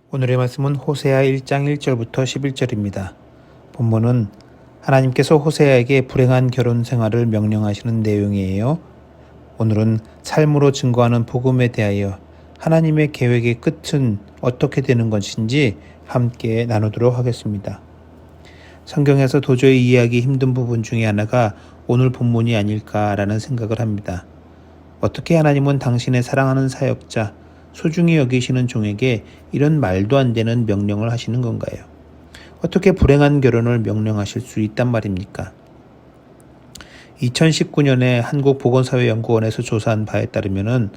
오늘의 말씀은 호세아 1장 1절부터 11절입니다. 본문은 하나님께서 호세아에게 불행한 결혼 생활을 명령하시는 내용이에요. 오늘은 삶으로 증거하는 복음에 대하여 하나님의 계획의 끝은 어떻게 되는 것인지 함께 나누도록 하겠습니다. 성경에서 도저히 이해하기 힘든 부분 중에 하나가 오늘 본문이 아닐까라는 생각을 합니다. 어떻게 하나님은 당신의 사랑하는 사역자, 소중히 여기시는 종에게 이런 말도 안 되는 명령을 하시는 건가요? 어떻게 불행한 결혼을 명령하실 수 있단 말입니까? 2019년에 한국보건사회연구원에서 조사한 바에 따르면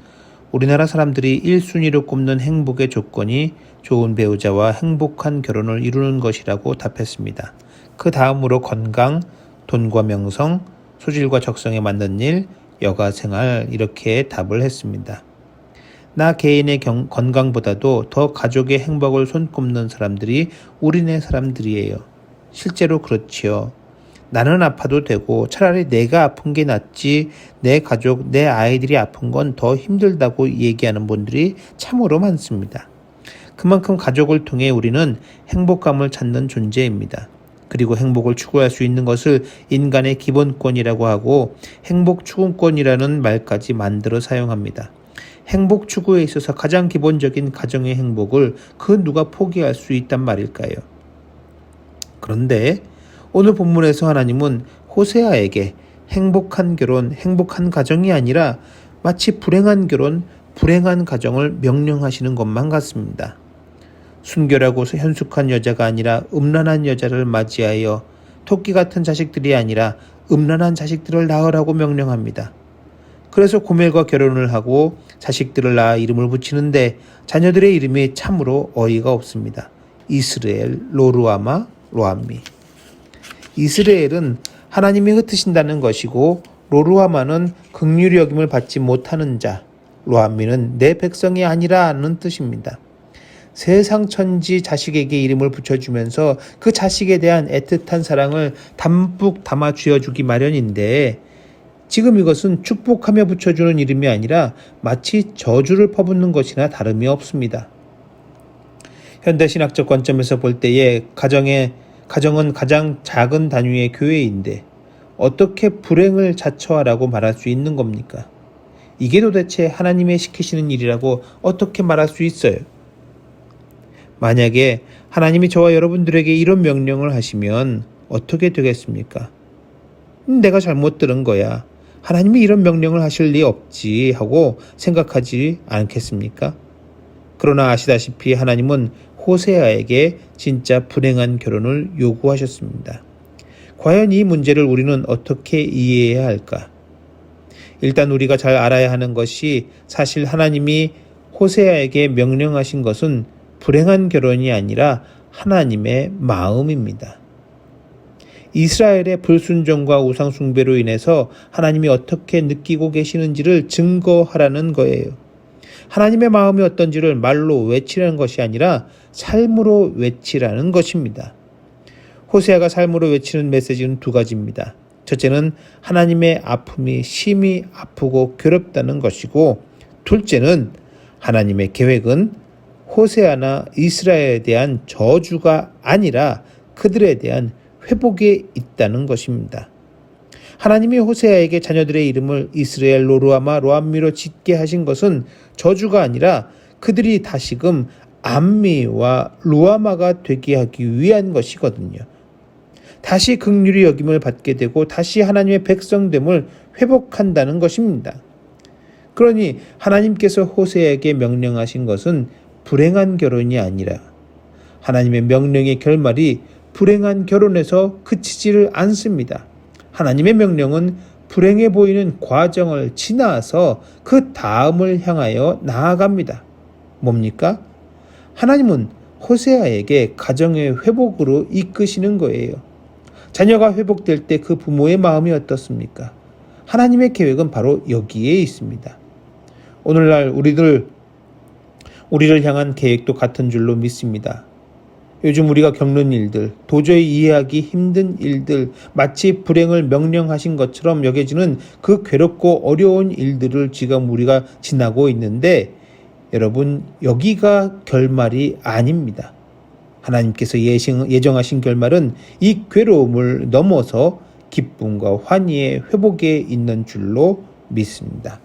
우리나라 사람들이 1순위로 꼽는 행복의 조건이 좋은 배우자와 행복한 결혼을 이루는 것이라고 답했습니다. 그 다음으로 건강, 돈과 명성, 소질과 적성에 맞는 일, 여가생활 이렇게 답을 했습니다. 나 개인의 건강보다도 더 가족의 행복을 손꼽는 사람들이 우리네 사람들이에요. 실제로 그렇지요. 나는 아파도 되고 차라리 내가 아픈 게 낫지 내 가족, 내 아이들이 아픈 건 더 힘들다고 얘기하는 분들이 참으로 많습니다. 그만큼 가족을 통해 우리는 행복감을 찾는 존재입니다. 그리고 행복을 추구할 수 있는 것을 인간의 기본권이라고 하고 행복 추구권이라는 말까지 만들어 사용합니다. 행복 추구에 있어서 가장 기본적인 가정의 행복을 그 누가 포기할 수 있단 말일까요? 그런데 오늘 본문에서 하나님은 호세아에게 행복한 결혼, 행복한 가정이 아니라 마치 불행한 결혼, 불행한 가정을 명령하시는 것만 같습니다. 순결하고 현숙한 여자가 아니라 음란한 여자를 맞이하여 토끼 같은 자식들이 아니라 음란한 자식들을 낳으라고 명령합니다. 그래서 고멜과 결혼을 하고 자식들을 낳아 이름을 붙이는데 자녀들의 이름이 참으로 어이가 없습니다. 이스라엘, 로루아마, 로암미. 이스라엘은 하나님이 흩으신다는 것이고 로루아마는 긍휼히 여김을 받지 못하는 자, 로암미는 내 백성이 아니라는 뜻입니다. 세상 천지 자식에게 이름을 붙여주면서 그 자식에 대한 애틋한 사랑을 담뿍 담아 쥐어주기 마련인데 지금 이것은 축복하며 붙여주는 이름이 아니라 마치 저주를 퍼붓는 것이나 다름이 없습니다. 현대신학적 관점에서 볼 때에 가정은 가장 작은 단위의 교회인데 어떻게 불행을 자처하라고 말할 수 있는 겁니까? 이게 도대체 하나님의 시키시는 일이라고 어떻게 말할 수 있어요? 만약에 하나님이 저와 여러분들에게 이런 명령을 하시면 어떻게 되겠습니까? 내가 잘못 들은 거야. 하나님이 이런 명령을 하실 리 없지 하고 생각하지 않겠습니까? 그러나 아시다시피 하나님은 호세아에게 진짜 불행한 결혼을 요구하셨습니다. 과연 이 문제를 우리는 어떻게 이해해야 할까? 일단 우리가 잘 알아야 하는 것이 사실 하나님이 호세아에게 명령하신 것은 불행한 결혼이 아니라 하나님의 마음입니다. 이스라엘의 불순종과 우상숭배로 인해서 하나님이 어떻게 느끼고 계시는지를 증거하라는 거예요. 하나님의 마음이 어떤지를 말로 외치라는 것이 아니라 삶으로 외치라는 것입니다. 호세아가 삶으로 외치는 메시지는 두 가지입니다. 첫째는 하나님의 아픔이 심히 아프고 괴롭다는 것이고 둘째는 하나님의 계획은 호세아나 이스라엘에 대한 저주가 아니라 그들에 대한 회복에 있다는 것입니다. 하나님이 호세아에게 자녀들의 이름을 이스라엘, 로루아마, 로암미로 짓게 하신 것은 저주가 아니라 그들이 다시금 암미와 루아마가 되게 하기 위한 것이거든요. 다시 긍휼히 여김을 받게 되고 다시 하나님의 백성됨을 회복한다는 것입니다. 그러니 하나님께서 호세아에게 명령하신 것은 불행한 결혼이 아니라 하나님의 명령의 결말이 불행한 결혼에서 그치지를 않습니다. 하나님의 명령은 불행해 보이는 과정을 지나서 그 다음을 향하여 나아갑니다. 뭡니까? 하나님은 호세아에게 가정의 회복으로 이끄시는 거예요. 자녀가 회복될 때 그 부모의 마음이 어떻습니까? 하나님의 계획은 바로 여기에 있습니다. 오늘날 우리를 향한 계획도 같은 줄로 믿습니다. 요즘 우리가 겪는 일들, 도저히 이해하기 힘든 일들, 마치 불행을 명령하신 것처럼 여겨지는 그 괴롭고 어려운 일들을 지금 우리가 지나고 있는데 여러분, 여기가 결말이 아닙니다. 하나님께서 예정하신 결말은 이 괴로움을 넘어서 기쁨과 환희의 회복에 있는 줄로 믿습니다.